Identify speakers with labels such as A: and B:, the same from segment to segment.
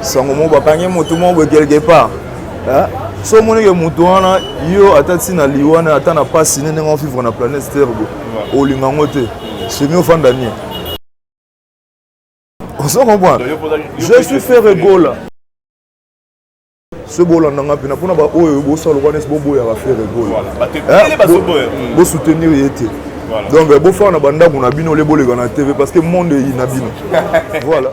A: sango mo bakangi moto mo quelque part so moni ke moto wana yo atati na liwana ata na pasi nene ngo vivre na planète terre olinga ngote c'est mieux fanda ni on se comprend. Je suis fait rigoler ce bola nanga pina pona ba oyo bo solo kwana bo ya ba faire rigoler bo soutenir yete donc bo fa na banda kuna bino le bolega na TV parce que monde yi na bino voilà.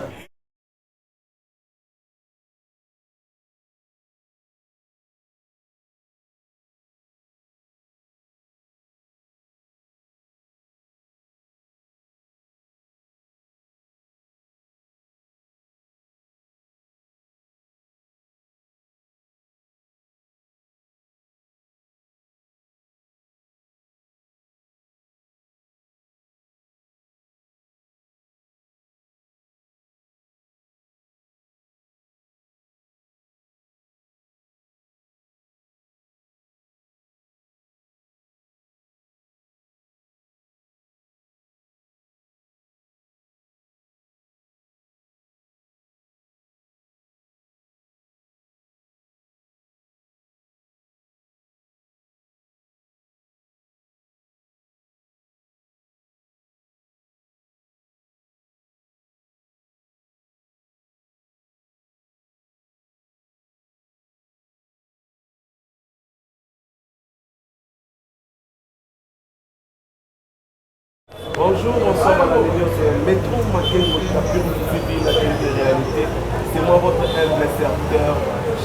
B: Bonjour, bonsoir madame et messieurs, Métro Makengo, la publicité, la télé-réalité. C'est moi votre humble serviteur,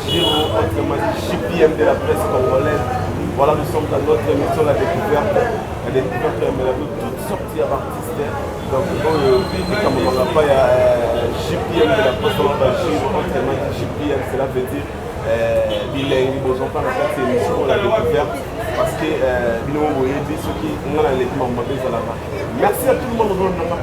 B: Giro, autrement dit JPM de la presse congolaise. Voilà, nous sommes dans notre émission La Découverte. La Découverte de toutes sortes d'artistes. Donc, comme on n'a pas, il y a JPM de la presse congolaise, Giro, autrement dit JPM, cela veut dire bilingue, ils n'ont pas la carte émission La Découverte. Parce que merci à tout le monde,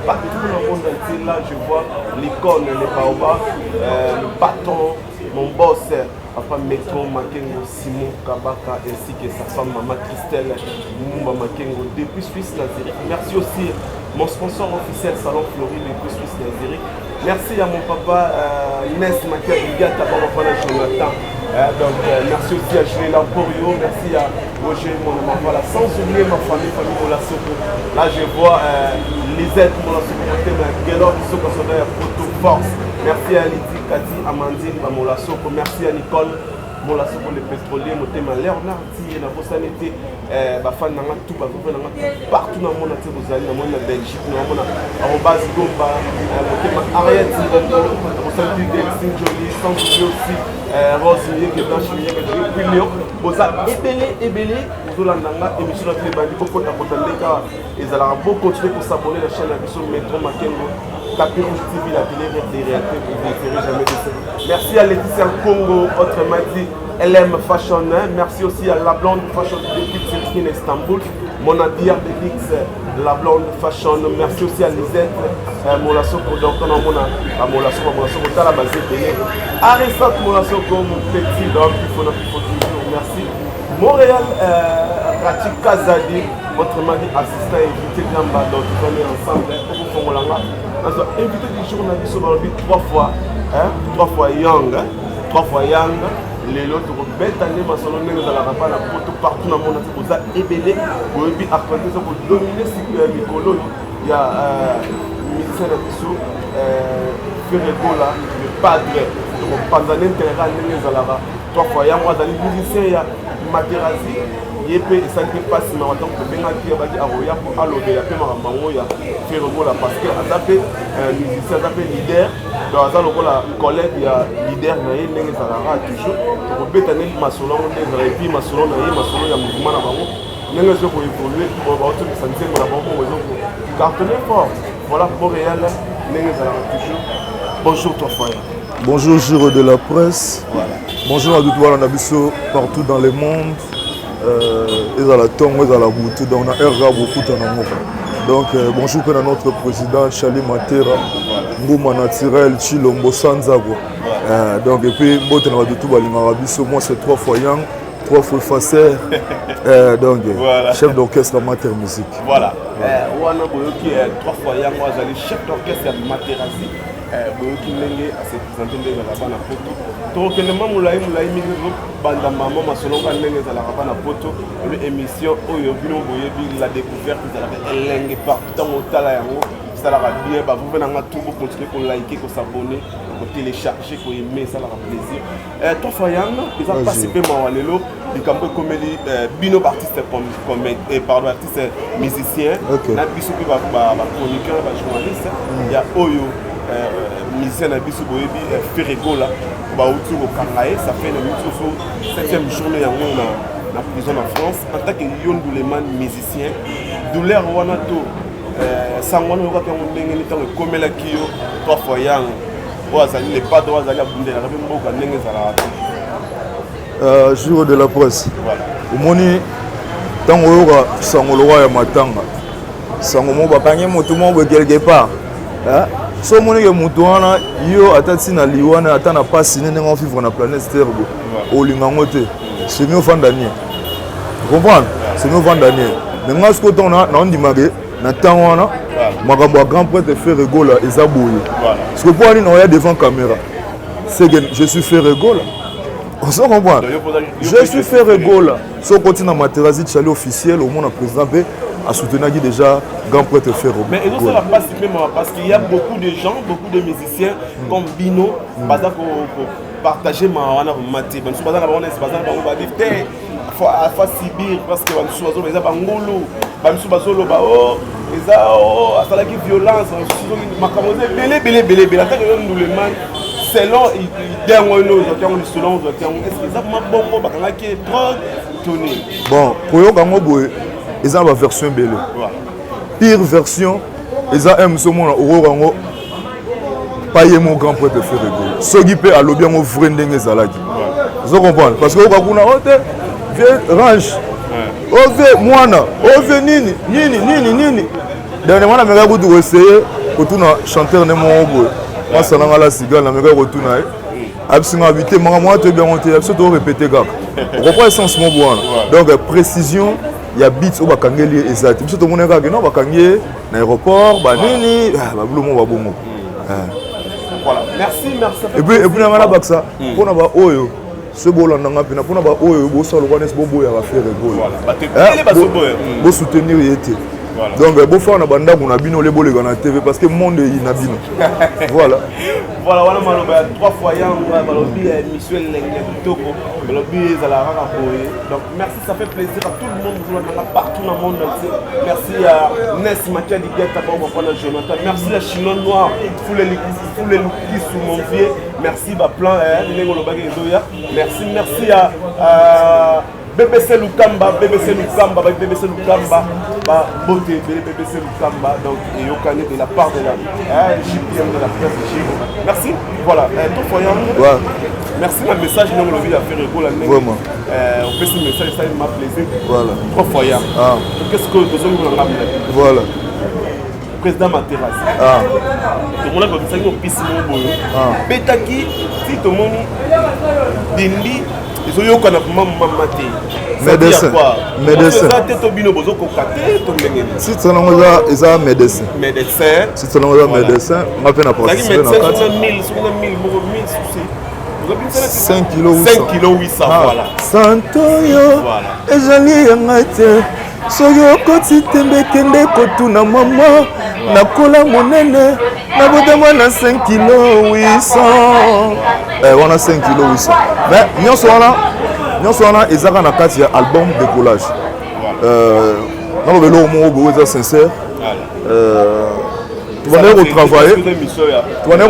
B: partout dans le monde entier. Là, je vois l'icône, les baobabs, le bâton, mon boss, Papa Métro Makengo, Simon Kabaka, ainsi que sa femme Maman Christelle, Moumba Makengo, depuis Suisse Nazérique. Merci aussi mon sponsor officiel Salon Floride depuis Suisse Nazérique. Merci à mon papa Inès Makiabigat, à Papa Jonathan. Donc merci aussi à Julie Lamporio, merci à Roger Monaman, voilà, sans oublier ma famille Molasoko. Là je vois Lisette Molasoko, Guélor Soko Soda, Photo Force. Merci à Lydie, Kati, Amandine, Molasoko, merci à Nicole Molasoko, le pétrolier, Motema, Léonard, la Bossanité, Bafan Nanga, tout, partout dans le monde, vous allez dans le monde de Belgique, dans le monde de Gomba, Motema, Ariette, Bossanité, Delphine Jolie, sans oublier aussi. Rose qui est blanche, puis Léon, vous avez ébélé, vous avez émission de la Bandi, beaucoup de ils allons beaucoup continuer pour s'abonner à la chaîne de Métro Makengo, Tapis Rouge TV, la télé des réalités, vous ne verrez jamais de ça. Merci à Laetitia Congo, autrement dit LM Fashion, merci aussi à La Blonde Fashion depuis Turquie, Istanbul, mon habillard de Lix, La Blonde Fashion, merci aussi à Lisette, Molasoko, donc on a Molasoko, Tala Bazé, Arisat Molasoko, mon petit, donc il faut toujours, merci. Montréal, Rati Kazadi, votre mari assistant invité Gamba, donc on est ensemble, on a invité du journaliste sur le 3 fois Young, les autres bêtes années, ma salon n'est pas la rapale, partout dans le monde, vous avez ébélé, vous avez appris pour dominer ce que Mikolo, il y a Michel Abisso, Ferregola, le padre, donc pendant l'intérêt, trois fois, il y a moi dans les musiciens, il y a Materazi, Yépé, et ça ne peut pas si mal, donc le Benaki a dit à Roya pour allonger la paix à Mangoya, Ferregola, parce que à taper musicien, à taper leader, dans la collègue, il y a leader, il y a toujours, pour bétaner Massolon, et puis Massolon, il y a mouvement à Mango, il y a pour évoluer, pour avoir tout le sentiment à Mango, cartonner fort. Voilà, Montréal, toujours. Bonjour, toi, Foya.
A: Bonjour, Giro de la presse. Voilà. Bonjour à tous les gens partout dans le monde. Ils ont la tongue, ils ont la bouteille, donc on a un beaucoup de temps. Donc, bonjour à notre président, Charlie Matera, Ngouma Naturel, Chilombo Sanzago. Donc, et puis, moi, c'est 3 fois Yang, 3 fois Fasser, donc, voilà. Chef d'orchestre Mater Musique.
B: Voilà. On a 3 fois Yang, moi, chef d'orchestre Materasi. boyoki ndenge ase présente ndenge ezalaka na poto tokokende mwa molai mingi tozobanda mama masolonga ndenge ezalaka pa na poto olo émission oyo bino boyebi la découverte ezalaka elenge partout ntango otala yango esalaka bien bavouve nanga tout bocontinue kolike kosabone kotélécharge koyeme esalaka plaisir tofa yango eza mpasi mpe mawa lelo likambo ekomeli bino baartiste artiste musicien na biso mpe bachroniqueur bajournaliste ya oyo musicien na biso boyebi Ferregola bauti kokanga ye ça fait na misusu 7e journée yango na prison en France en tant que yonduleman musicien douleur wana to sango wana yokaki yango ndenge ni ntango ekomelaki yo trois fois yango oyo azali lepado oyo azali abundelaka mpe mboka ndenge ezalaka te
A: jour de la presse omoni ntango oyoka sango lokwa ya matanga sango moko bakangi motu moko boye quelque part so omonike motu wana yo ata ntina liwana ata na pasi ne ndenge ovivre na planète terre bo olinga yango te semi ofanda nie comprendre semi ofanda nie me nga siko ntango naondimake na ntango wana makambo ya grand prêtre Ferregola eza boye parce que mpo wani na oya devant caméra c'est que je suis Ferregola on se comprend je suis Ferregola so koti na materasi chali officiel au monde président mpe asoutenaki déjà grand prêtre Ferregola.
B: Mais et ça la passe même parce qu'il y a beaucoup de gens, beaucoup de musiciens comme Bino, bazar pour partager ma wana mati. Ben bazar na wana c'est bazar ba vivre à fa Sibir parce que ban sozo mais ça bangolo, ban sozo ba oh, eza oh, asala ki violence, sozo makamoze belé attaque nous le man selon dernier nous qui selon est-ce que ça ma bongo bakanga ki trop tourner.
A: Bon, pour yo kango boye ils ont la version belle. Pire version, ils ont un seul monde au pas mon grand prêtre Ferregola. Ce qui peut aller bien au vrai ndenge zalaki. Vous comprenez? Parce que au kuna hote range. Ove mwana, ove nini. Dernièrement na meka kutu essayer kotuna chanteur ne mon boy. Moi ça na la cigale na meka kotuna absinga habité manga moi te bien monter absolument répéter gars. On comprend essence mon boy. Donc précision il y a bits au bakangeli ezati biso to moneka ke no bakangie na aéroport banini babulomo babongo
B: voilà merci
A: et puis na ngana baksa pona ba oyo ce bolanda nga pina pona ba oyo bo solo kwa nes bobo ya ba Ferregola bo soutenir yete donc bo fa na banda kuna bino le bolega na TV parce que monde yi na bino voilà
B: wana maloba trois fois yango balobi émission lenge kitoko balobi ezala kaka boye donc merci ça fait plaisir à tout le monde partout dans le monde entier merci à Ness Mathieu Digeta pour mon Jonathan merci à Chinois Noir tous les lookies sous mon vieux merci ba plan merci à BBC Lukamba, beauté, BBC Lukamba, donc et au canet de la part de la JPM de la presse Chivo. Merci, voilà, tout voyant. Merci le message, nous l'avons vu à Ferregola.
A: Vraiment.
B: On fait ce message, ça m'a plaisir.
A: Voilà.
B: Trois voyants. Qu'est-ce que nous avons ramené?
A: Voilà.
B: Président Materazzi. Tout le monde a dit que nous avons pissé. Betaki, si tout le monde dit ils ont eu
A: médecin. Si tu as un médecin. Si tu as un médecin, on va faire participer dans 5 kg 800.
B: Voilà.
A: Santoyo, et j'allais y soki okoti tembe kende kotuna mama nakola monene nabotama na 5 kg 800 wana 5 kg 800 mais nyonso wana ezaka na kati ya album décollage nakobelo moko boye eza sincère tobandaki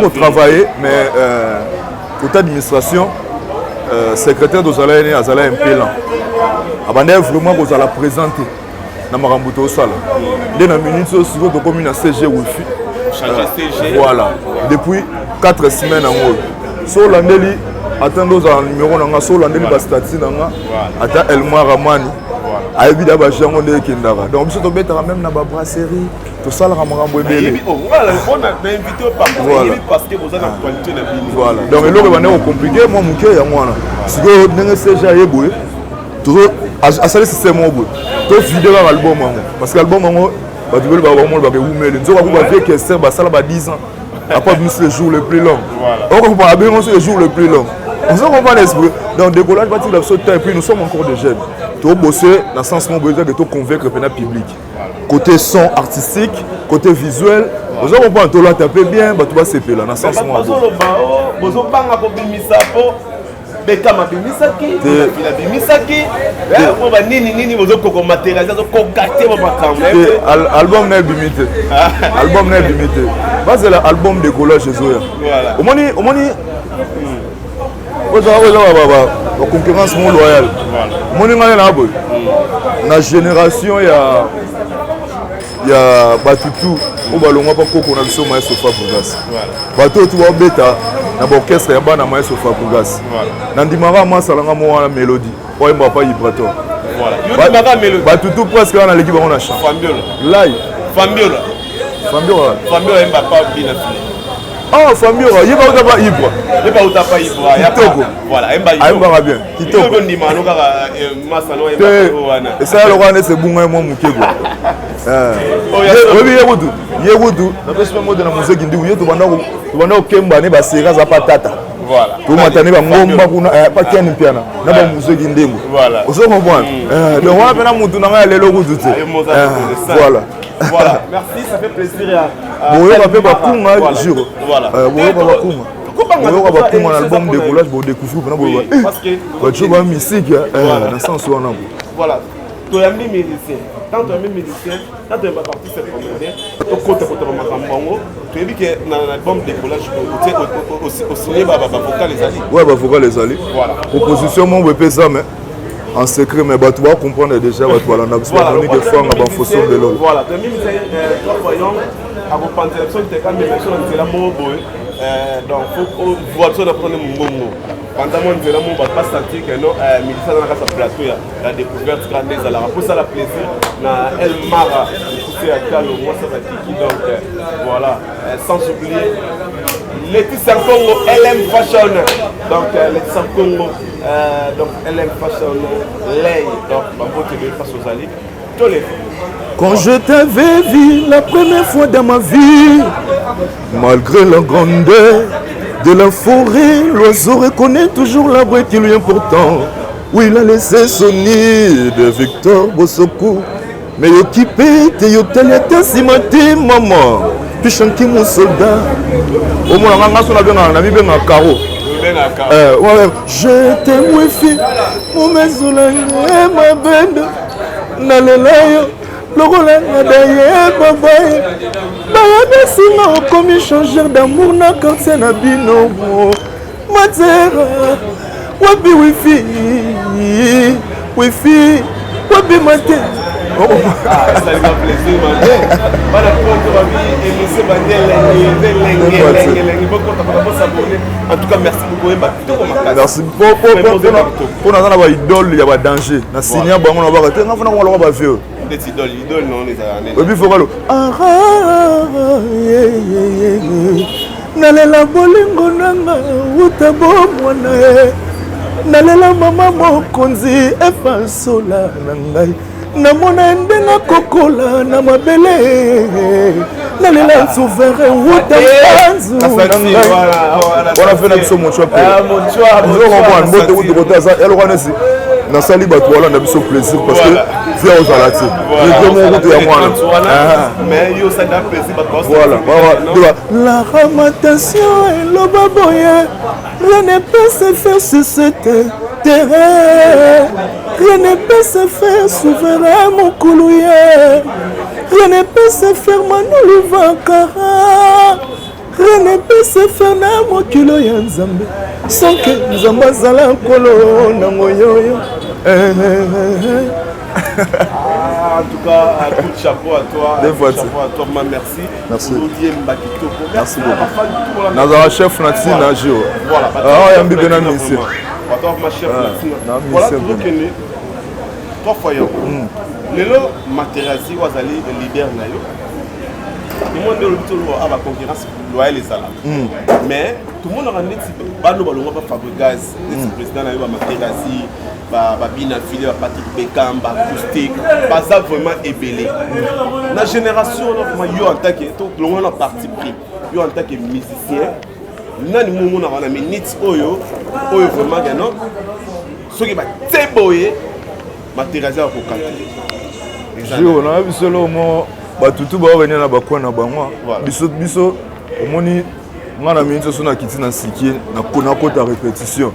A: kotravailler mais côté administration secrétaire d'ozala ene azala impelant abandaki vraiment kozala présenté na makambo tosala nde na minute oyo sikoyo tokomi na CG wifi voilà depuis 4 semaines yango so olandeli ata nde ozala numéro na nga so olandeli bastati na nga ata Elmar Ramani ayebi da baje yango nde ekendaka donc biso tobetaka même na babrasserie tosalaka makambo ebele voilà donc eloko ebandeki kocomplike mwa moke yango wana sikoyo ndenge CG ayeboye asali système moko boye tofide kaka album yango parce que album yango bato bele bakomona bakewumeli nzoka kuba vie kester basala ba 10 ans Après, c'est le jour le plus long. On comprend bien, c'est le jour le plus long. On se comprend l'esprit. Donc, décollage, et puis nous sommes encore des jeunes. Tu as bossé dans le sens où on de convaincre le public. Côté son artistique, côté visuel, vous avez compris, tu l'as tapé bien, tu vas s'épeler là, dans le sens où on
B: Bekama bimisaki, bila bimisaki, on va nini vous avez matérialisé, concocté mon makambo.
A: Album n'est limité. Album n'est limité. C'est l'album de collage chez Zoya. Voilà. Au moins la concurrence mon loyale. Mon la génération il y a Batutu au ballon pas qu'on a besoin de Sofa Pougas. Bateau tu vas bêta na orchestre ya bana maïs Sofa Pougas. Nandimara masalanga mo la mélodie. Pour moi pas Ibrato. Voilà. Yodimara mélodie. Batutu presque dans l'équipe on a chant. Fambiola. Fambiola mba pas bien. Ah, Fambiola, il va pas Ibra. Il va pas Ibra. Kitoko. Voilà, Mba bien. Kitoko ndima loka masalo Mba. Et ça le roi c'est bunga mo mukego. Yegudu, notre mot de la musique indi uye tubanda okemba ne ba sera za patata. Voilà. Tout matane ba ngomba kuna pas kiani piana. Na ba musique ndingo. Voilà. Oso comprendre. Donc on appelle mutu na ngale lokudu te. Voilà.
B: Voilà. Merci, ça fait plaisir à
A: Boyo va faire bakunga juro. Voilà. Boyo va bakunga. Boyo va bakunga l'album de collage pour découvrir pendant boyo. Parce que tu vois musique dans sens où on a.
B: Voilà. Tu es un musicien. Quand tu es un musicien, quand tu es parti se promener, tu comptes pour te remarquer. Tu as vu que dans l'album de collage, tu as aussi les vocal les alliés.
A: Oui, les vocal les alliés. Voilà. Proposition, mon bébé, ça, mais en secret, mais tu vas comprendre déjà, tu vas l'en absorber des fois, on va faire de l'eau. Voilà. Tu as mis trois voyants, à vos pensions, tu as quand même des la mot boy. Donc, il faut voir ça d'apprendre mon mot. Pendant mon zéro, on ne va pas sentir que non, Mélissa dans la plateau, la découverte grande à la pour ça la plaisir, na El Mara, c'est à Kalo, moi ça va qui donc voilà, sans oublier Laetitia Congo, LM Fashion, donc Laetitia Congo, donc LM Fashion, Lay, donc Bambo TV face aux alliés, tous les quand je t'avais vu la première fois dans ma vie, malgré la grandeur de la forêt, l'oiseau reconnaît toujours l'arbre qui lui est important. Oui, il a laissé son nid de Victor Bosoku. Mais occupé, t'es yotelete simate, maman. Puis chanter mon soldat. Au moins, on a bien un carreau. Je t'aime, wifi. Mon maison, ma bende. Nalelayo. Le rôle d'ailleurs, babaye. Bayabesinga comme changer d'amour na quartier na bino. Matera, wabi wifi, wabi mate.
B: Ça lui fait plaisir, man. Voilà pour émission en tout cas, merci beaucoup.
A: Merci pour notre idole, il y a danger. Na signer bon on va arrêter, on va vieux.
B: Des idoles non les années.
A: Et puis faut aller. Nalela bolingo nanga utabo mwana. Nalela mama mokonzi efasola nangai. Namona ndenga kokola na mabele. Nalela souverain utabanzu. On a fait notre son mon choix. Mon choix. On va voir un botte ça elle reconnaît. Na sali bato wala na biso plaisir parce que via aux alati. Je mon route ya mwana.
B: Mais yo ça da plaisir parce que
A: voilà. La ramatation et le baboye. Rien ne peut se faire sur cette terre. Rien ne peut se faire souverain mon coulouye. Rien ne peut se faire Manoulou Vakara. Rien ne peut se faire na mokilo ya Nzambe. Sans que Nzambe azala nkolo na moyoyo.
B: En tout cas, un coup de chapeau à toi. Chapeau à toi, merci.
A: Merci.
B: Merci
A: beaucoup. Nazara chef Natine Nagio.
B: Voilà.
A: Ah, il y a un bébé dans
B: ici. Ma chef Natine. Voilà, toujours que nous. Trois fois. Les lots matérialisés, vous allez libérer. Tout le monde a la concurrence loyale et salade. Mais tout le monde a dit que pas Fabregas, le président a matérialisé. Babina Fili, Patrick Beckham, Acoustique, ça vraiment ébélé. La génération, yo en tant que tout le monde a parti pris. yo en tant que musicien nani mon na minutes oyo vraiment que non ce qui va téboyer matérialiser pour canter
A: Jiro na biso lo mo batutu ba venir na bakwana bangwa biso omoni ngana minutes so na kiti na sikie na kona kota répétition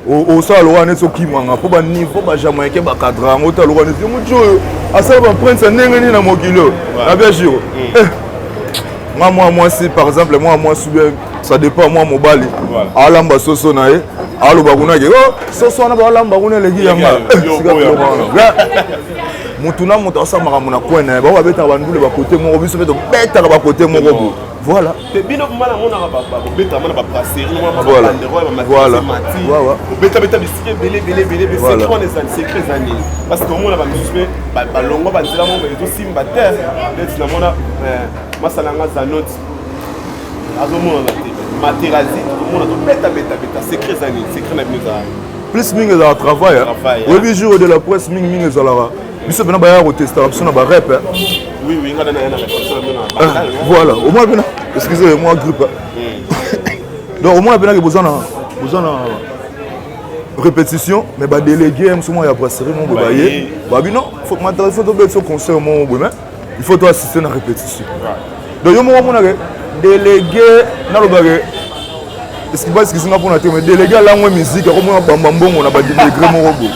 A: o ça lo wana so kimanga po ba niveau ba jamaïque ba cadre ngo ta lo wana yo mujo asa ba prince ndenge ni na mokilo na bien Jiro moi si par exemple moi souvent ça dépend moi mobali alamba soso na ye alo bakuna ke oh soso na ba alamba kuna legi yanga mutuna mutu asamaka muna kwena ba babeta bandule ba côté moko biso beto beta ba côté moko voilà
B: te bino mala mona ba beta mana ba brasserie moi ba bandero ba mati voilà beta bisike belé c'est quoi les secrets années parce que mona ba musupe ba longo ba nzela mo beto simba terre beti na mona masalanga za note azomona te materazi mona to beta secrets années secret na bino za
A: plus mingi za travail oui bi jour de la presse mingi za la biso bena ba ya tester option na ba rep
B: oui ngana na
A: voilà au moins bena excusez-moi grippe donc au moins bena que besoin répétition mais ba délégué moi ya brasserie mon baye ba bino faut que matériel faut to conseil mon mais il faut to assister à la répétition donc yo mo mona que délégué na lo bagé est-ce qu'il va ce qui singa pour na mais délégué la moi musique comme on bamba mbongo na ba délégué mon robot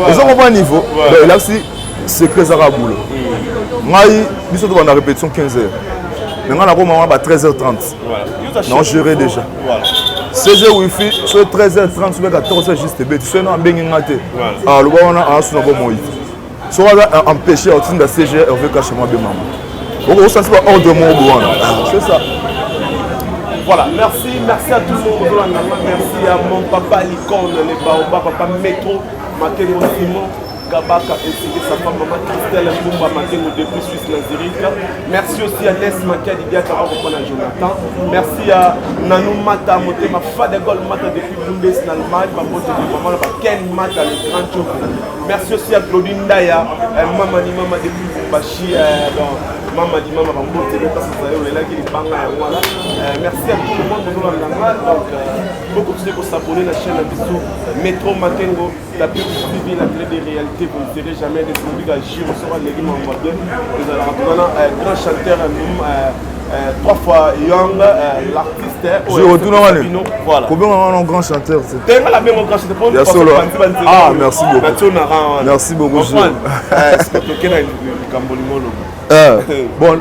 A: ils ont pas niveau donc là si secret ça raboule ngai biso to na répétition 15h mais on a comme à 13h30 voilà non gérer déjà voilà 16h wifi sur 13h30 sur 14h juste bête c'est non bengi ngate ah le ba on a asu na bo moi so va empêcher au titre de CG Hervé Kachema be maman ça c'est pas hors de mon bois c'est ça.
B: Voilà, merci à tout le monde. Merci à mon papa l'icône, les Baobab, papa Métro, Makengo Simon, Gabaka, ainsi que sa femme, maman Christelle Mbumba, Makengo depuis Suisse Nazirique. Merci aussi à Nes Makadi Biaka, Jonathan. Merci à Nanou Mata, ma femme d'école Mata depuis Bundes, l'Allemagne, ma pote de maman, Ken Mata, le grand jour. Merci aussi à Claudine Daya, maman depuis Bumbashi, Maman dit maman va monter parce que ça y est là qui est banga voilà merci à tout le monde pour nous donc beaucoup de pour s'abonner à la chaîne Abisso Métro Makengo la plus suivie la télé des réalités vous ne serez jamais des publics à Giro sera les gars en bien nous allons rentrer grand chanteur trois fois young l'artiste
A: je retourne
B: voilà
A: combien on a un grand chanteur
B: c'est la même grand chanteur pour
A: ah merci beaucoup merci beaucoup
B: c'est que quel Cambolimolo
A: bon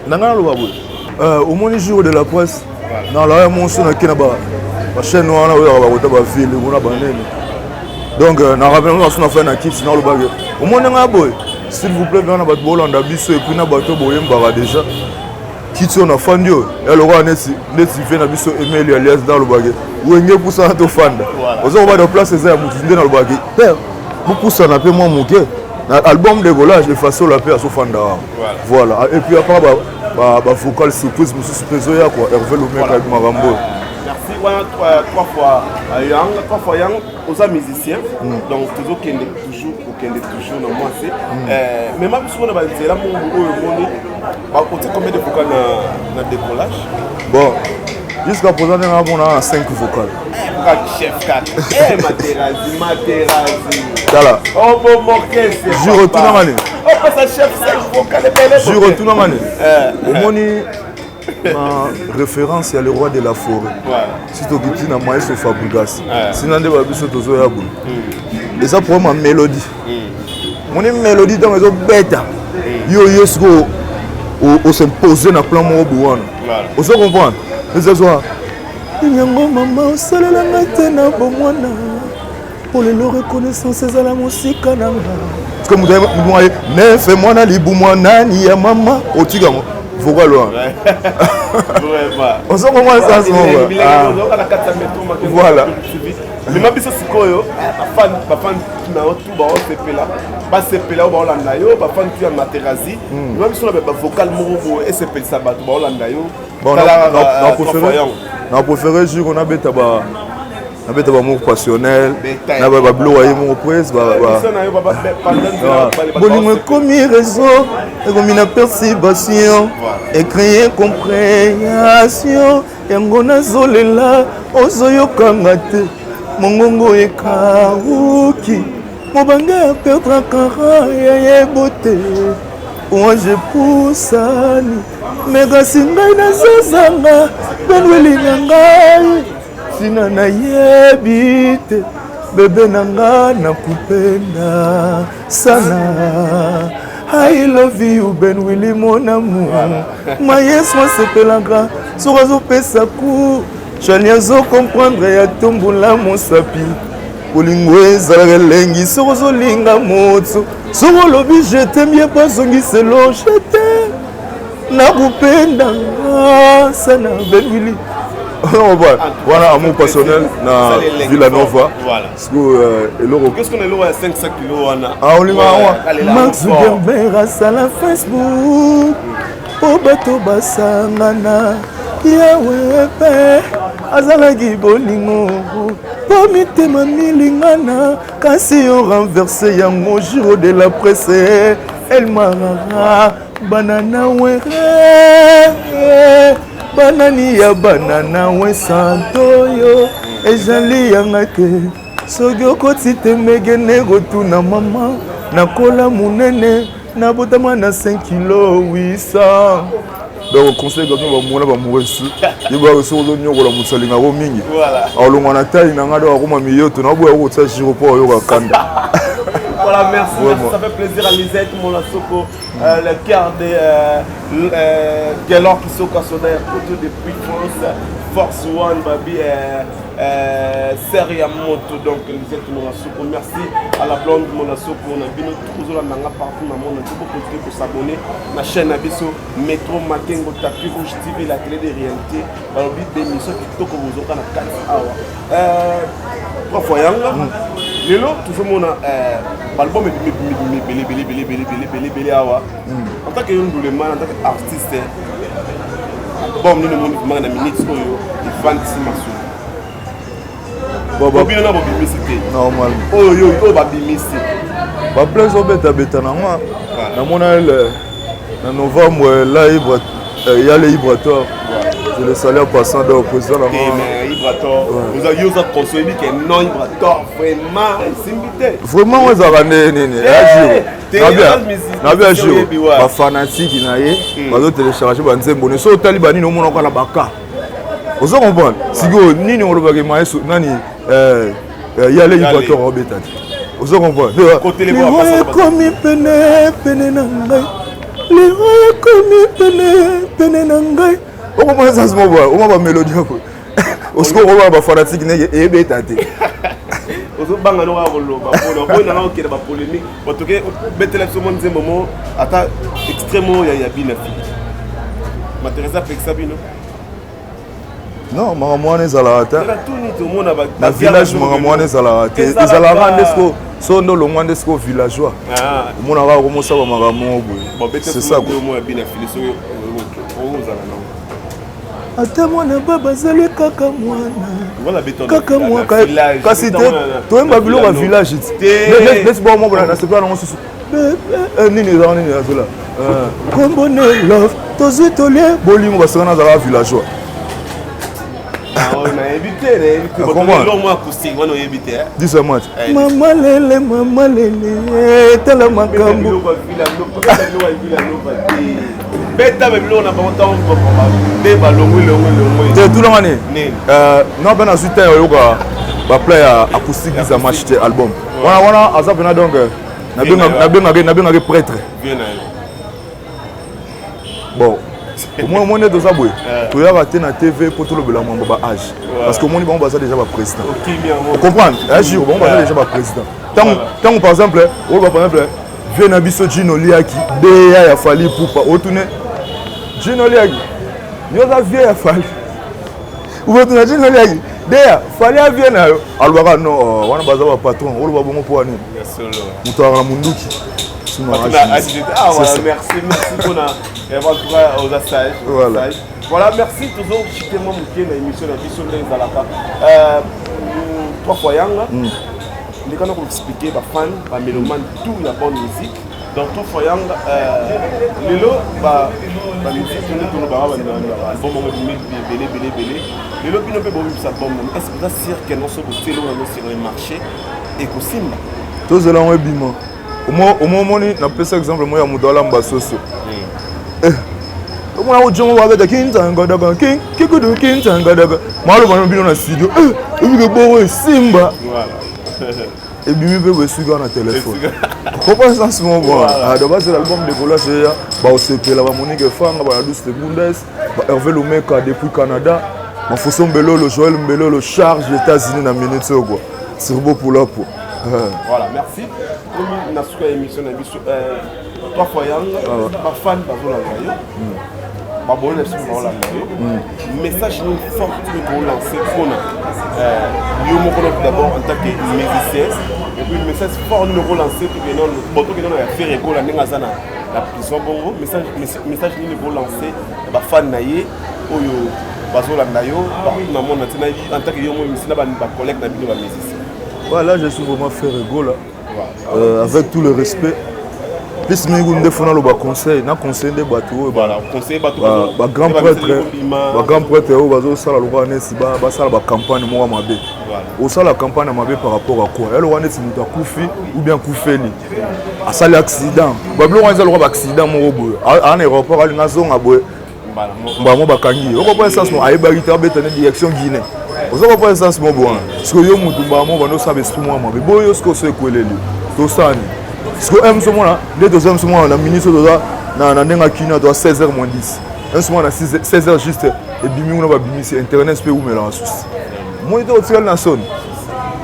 A: nanga lo babou au moins jour de la presse dans la mon son na kina ba chaîne wana oyo ba kota ba ville kuna ba nene donc na rappelle on a fait na kit na lo bagé au moins nga boy s'il vous plaît na ba bolanda biso et puis na ba to boyemba déjà kit on a fandio et le roi nesi fait na biso Emile alias dans le bagé ou ngé pour ça to fanda ozo ba de place ça mutu ndé na lo bagé père beaucoup ça na pe moi moké album de volage de façon la paix à Sofanda voilà et puis après bah vocal surprise monsieur Supezoya quoi Hervé Lomeka avec Marambo
B: merci trois fois Yang aux musiciens donc toujours non moi c'est mais même si on a c'est là mon combien de vocales na décollage
A: bon jusqu'à présent on a 5 vocales
B: chef 4 Materazi
A: Tala.
B: Oh bon morquet c'est
A: je retourne à mané
B: oh pas ça chef 5 vocales
A: je retourne à mané ma référence il y a le roi de la forêt si tu dis na maïs au Fabregas sinon de babiso tozo ya boule et ça pour ma mélodie mon mélodie dans les autres bêta yo yesko au s'imposer na plan mo buwana on se comprend c'est ça Nyango mama osalela ngate na bomwana pour le reconnaissance à la musique nanga parce que moi ne fais moi na libu mwana ni ya mama otika mo vocal loin on se comprend ça voilà mais ma biso sikoyo ba fan na otu ba sepela ba olanda yo ba fan tu Materazi ma biso na ba vocal mo et sepela ça ba olanda yo on a préféré on a bêta nabeta bamour passionnel na babloaye mon presse bolingo ekomi réseau ekomi na perturbation écrit compréhension yango nazolela ozoyokanga te mongongo ekauki mobanga ya perdre kara yayebo te moi je pusani megasi ngai nazozanga benweli na ngai sina nayebi te bebe na nga nakupenda sana I love you benweli mon amour mayeso asepelanga soki azopesa ku chani azocomprendre ya tombola mosapi bolingo ezalaka elengi soki ozolinga moto soki olobi je t'aime ye bazongiselo je t'aime nakupenda sana benwili voilà amour personnel na Villanova.
B: Qu'est-ce qu'on a l'eau à 500 kilos?
A: Ah, on lui Max Zuckerberg à la Facebook. Obato basangana. Yawe pe. Azalagi bolingo. Pomite mamilingana. Kasi on renversé yango giro de la presse. El marara. Banana were. Banani ya banana we santoyo ezali yanga te soki okoti te megene kotuna mama nakola munene nabotama na 5 kilo 800 donc conseil comme bamona bamouresi yeba so ozonyokola mosalinga ko mingi alongwa na taille na nga do akoma miyoto naboya kotia giro po oyoka kanda.
B: Voilà, merci, ça fait plaisir à Lisette, mon Soko, le cœur des galants qui sont cassonnés autour depuis France, Force One, Babi, Seria Moto, donc Lisette, mon Soko, merci à la blonde, mon Soko, on a bien toujours là partout dans le monde, on peut continuer pour s'abonner à la chaîne Abisso, Métro, Makengo, Tapis Rouge TV, la télé des réalités, dans le but d'émission qui toque au Zoka à 4 heures. Trois fois, Lelo, toujours mon album est belé awa. En tant que en tant qu'artiste, bon, nous nous demandons une minute sur le fan de Simasu. Bon, bien on a publicité.
A: Normal.
B: Oh yo, oh bah publicité.
A: Bah plein de bêta na moi. Na mon en novembre là il y a les vibratoires. Je le salue en passant dans le président.
B: Mais vibratoire, vous avez usé consoler que non vibratoire, vraiment, c'est
A: vraiment, on a un jour. Les fanatiques, ils ont téléchargé les bonnes. Ils ont téléchargé les bonnes. Vous comprenez? Si vous avez des gens il y a les vibrateurs. Vous comprenez? Les rois comme peine nangai. On va ça se voir, on va mélodie. On se voit ba fanatique et bétate.
B: On se banga no avolo ba polo na okela ba polémique. Botoke betele so mon moment ata extrêmement ya bina fi. M'intéresse avec ça bino.
A: Non, maramwane zalata.
B: La tuni to mona ba
A: na village maramwane zalata. Ezalaka ndesko so ndo lo mwande sko villageois. Ah, mona ba ko mosa ba maramo boy. C'est ça quoi.
B: Mo bina fi so o zala na.
A: Ata mwana baba zali kaka mwana kaka mwana kasi te toyemba biloko ya village neti bao moko na sepla nango susu nini ezaka nini azola kombone love tozwi tolie bolimo basaka nazala villageois dis match mama lele tala makambo
B: beta bebilo na bango be balongwe
A: te tout l'année non ben ensuite yoka ba play acoustique za match te album wana azap na donc na benga prêtre bon au moins on est dans ça boy to ya rater na TV pour tout le bela mambo ba âge parce que moni bon baza déjà ba président vous comprenez agir bon baza déjà ba président tant par exemple on va par exemple vient na biso Gino Liaki de ya fali poupa otourner Gino Liaki nyoza vie ya fali otourner Gino Liaki de ya fali a vie na alwaka no wana baza ba patron olo ba bongo po ani muto ala munduki
B: merci pour aux assages. Voilà, merci toujours. Je suis tellement moqué dans l'émission de la vie sur les Zalaka. trois fois yanga les gens ont expliqué les fans les mélomanes tout la bonne musique donc trois fois yanga les lots la musique on est dans le album les lots qui ne peuvent pas album est-ce que vous êtes sûr que non sur le marché et que simba
A: tous les gens bima au moment où on peut par exemple moi ya mudala mbasoso moi au jomo wa beta kinzanga daga kikudu kinzanga daga malo bana bino na studio que bon simba voilà et bimi pe we suga na téléphone pourquoi ça ce moment de base l'album de Décollage ba o sepela ba Monique Fanga ba Douce de Bundes ba Hervé Lomeka depuis Canada ma Fosso Mbelolo Joël Mbelolo charge États-Unis na minute quoi Turbo pour la peau
B: voilà merci comme na suka émission na biso trois fois yang ba fan ba zo la yo ba bonne na suka la yo message nous fort pour lancer pour yo mo kono d'abord en tant que musicien et puis le message fort nous relancer pour que non boto que non a faire école na ngazana la prison bongo message nous pour lancer ba fan na ye oyo bazola na yo partout na monde en tant que yo mo musicien ba collègue na bino ba musicien.
A: Voilà, je suis vraiment fait rigolo avec tout le respect. Plus mais vous me défendez le conseil, na conseil des bateaux.
B: Voilà, conseil bateau.
A: Ba grand prêtre, au bateau ça la loi ne si ba ça la campagne moi mabe. Voilà. Au ça la campagne mabe par rapport à quoi? Elle loi ne si muta kufi ou bien kufeli. À ça l'accident. Ba blo on ça le accident mon boy. En aéroport à l'inazon aboy. Bah moi bakangi. On comprend ça son aïba guitare bétonné direction Guinée. Vous avez pas ça ce moment parce que yo mutu ba mo bano sabe esprit moi mabe. Boyo ce que c'est kweleli. To sani. Parce que M ce moment-là, les deux hommes ce moment on a ministre de là na ndenga kina doit 16h moins 10. Un ce moment à 16h juste et bimi on va bimi c'est internet peut où mais là en souci. Moi il doit tirer la sonne.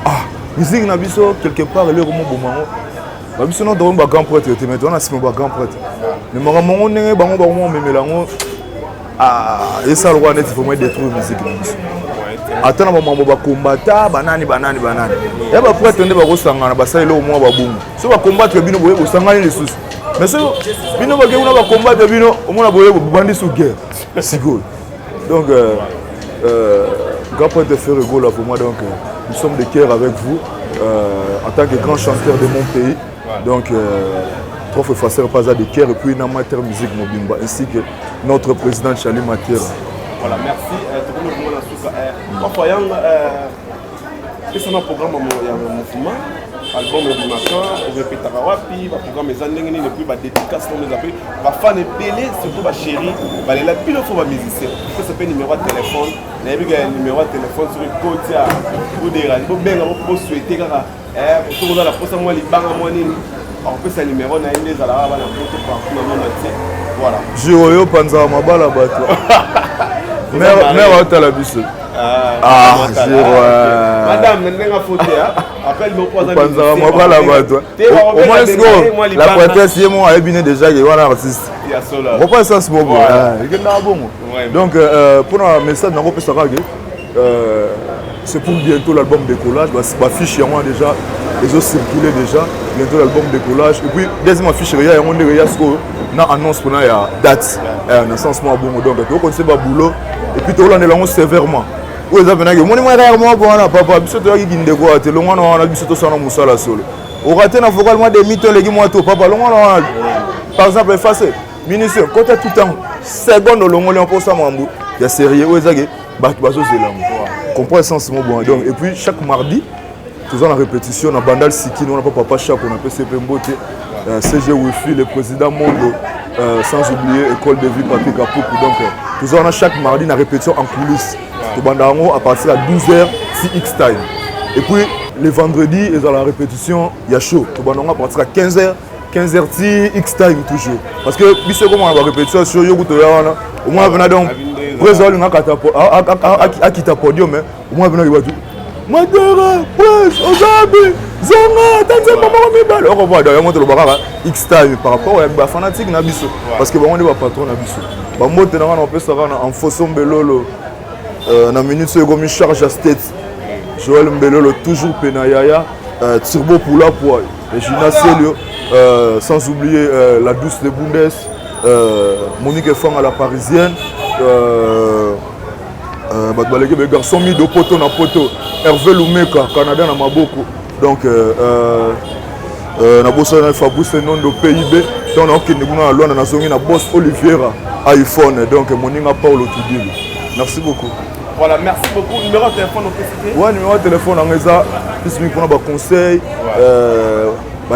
A: Ah, musique na biso quelque part le romo bomango. Ba biso non dans ba grand prêtre te mettre on a si ba grand prêtre. Mais moi mon ndenge bango ba mo memelango ah et ça le roi net il faut moi détruire musique na biso. Attends maman ba combattre banani et ba pour attendre ba kosangana ba ça ile au moins ba boum so ba combattre bino boye ko sangana les sous mais so bino ba ke una ba combattre bino au moins boye bandi sous guerre sigol donc grand point de faire rigolo pour moi donc nous sommes de cœur avec vous en tant que grand chanteur de mon pays donc trop facile pas à de cœur et puis une amateur musique mobimba ainsi que notre président Charlie Matera.
B: Voilà, merci. Parfois, il y a un programme mouvement, album de matin, on répète à Wapi, le programme des années, et puis la dédicace, on les appelle. Les fans et Bélé, surtout les chéris, les là, puis il faut les musiciens. Ça s'appelle numéro de téléphone. Il y a un numéro de téléphone sur le côté pour des radios. Pour souhaiter, pour la poste, moi, les bancs, moi, on peut ce numéro, on a une des alarmes, on a un peu partout dans le monde entier. Voilà.
A: Joyo Panza Mabala Bato. Mère à la bus. Ah,
B: madame, n'a pas photo. Appelle-moi pour ça.
A: Panza Mabala Bato. Au moins, la prêtresse, c'est moi, elle vient déjà, il y a un artiste. On reprend ça ce moment. Donc, pour un message, on peut savoir que c'est pour bientôt l'album Décollage. Ma fiche, il y a déjà, les autres circulent déjà. Bientôt l'album Décollage. Et puis, deuxième affiche, il y a un ce qu'on annonce pour la date. Dans le sens moi, bon, donc, on connaît pas boulot. Et puis, on est sévèrement. Vous avez dit, moi, papa, je suis allé à Ndego, je suis allé à Moussala solo. On rate na vocal moi des mythes les moi to papa par exemple effacé ministre quand tout le temps seconde le ngolé pour ça mambu il y a sérieux ouais ça bah bazo c'est là comprends sens mon bon donc et puis chaque mardi toujours la répétition na bandal siki on n'a pas papa chaque on appelle CP Mbote CG Wifi le président Mondo sans oublier école de vie Patrick Kapoukou donc toujours on a chaque mardi la répétition en coulisses to bandango à partir de 12h CX time et puis les vendredis et dans la répétition il y a chaud to bandango à partir de 15h CX time toujours parce que biso comment on va répétition sur yo to yana au moins venir donc président nga katapo a kita podium mais au moins venir ibatu Madara presse ozabi zonga tanze mama mibale on va d'ailleurs monter le baraka X time par rapport à fanatique na biso parce que on est pas patron na biso ba mote na on peut ça en Fosso Mbelolo na minute seconde charge à state Joël Mbelolo toujours Penayaya Turbo pour la poids et Gina Celio sans oublier la douce de Bundes Monique Fang à la parisienne Les garçons mis de poteau na poteau. Hervé Lumeka, Canada na Maboko. Donc, na bossa na Fabrice nom de PIB. Donc, on a aucune loi na zongi na boss Oliviera iPhone. Donc, moninga Paulo Tudili. Merci beaucoup.
B: Voilà, merci beaucoup. Numéro de téléphone, on peut citer?
A: Ouais, numéro de téléphone, on a plus de conseils,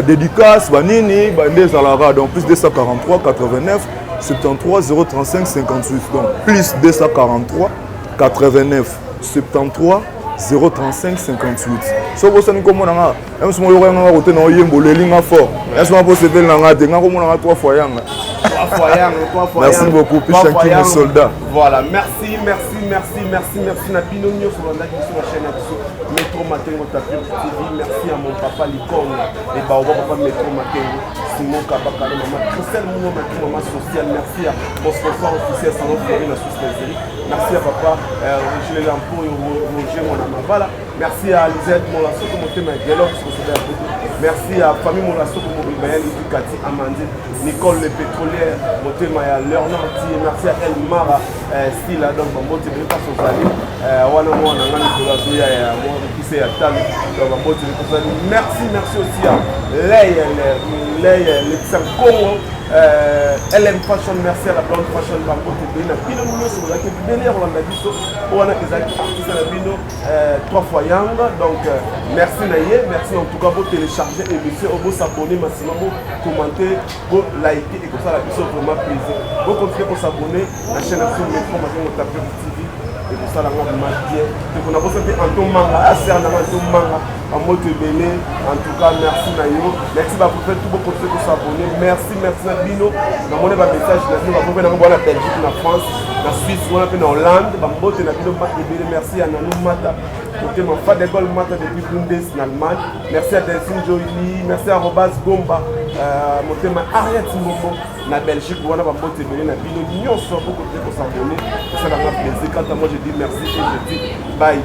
A: dédicaces, nini, donc plus 243 89 73 035 58. Donc plus 243 89 73 035 58. So vous savez comment on a un small route dans Yembo, les lignes fort. Est-ce qu'on peut se faire dans la tête? On a 3 fois. Merci beaucoup, puis chacun soldat.
B: Voilà, merci. Nabino Nyo sur la chaîne Métro Makengo Tapir TV. Merci à mon papa Licon et Baoba papa Métro Makengo, Simon Kabaka, maman Christelle Mouno, maman sociale. Merci à mon sponsor officiel Salon Florine à Sous-Spécialité. Merci à papa Roger Lampo et Roger Monamavala. Merci à Lisette Molasso pour monter ma dialogue. Merci à Famille Molasso pour mon Bayan Kati Amandine, Nicole le pétrolière, monter ma Leonard. Merci à El Mara Stila, donc monter mes pas sur Zali. Merci aussi à les Congo. LM Fashion, merci à la Blonde Fashion, trois fois Yang, donc merci Naye, merci en tout cas pour télécharger l'émission, pour s'abonner maximum, pour commenter, pour liker et comme ça la vidéo vraiment plaisir. Pour continuer pour s'abonner à la chaîne Métro Makengo Tapir TV. Et pour ça, la main bien. Donc, on a besoin d'un ton manga, assez en avant ton manga, en mode belé. En tout cas, merci Nayo. Merci pour faire tout beaucoup de s'abonner. Merci Nabino. Dans mon message, on va faire la Belgique, la France, la Suisse, on a fait en Hollande. Merci à Nanou Mata. Côté mon frère d'école Mata depuis Bundes en Allemagne. Merci à Delphine Joili. Merci à Robas Gomba. Mon thème Ariette Momo. Na Belgique, on a fait Nabino. Nous sommes beaucoup de s'abonner. Ça m'a plaisir. Quant à moi, je dis merci et je dis bye.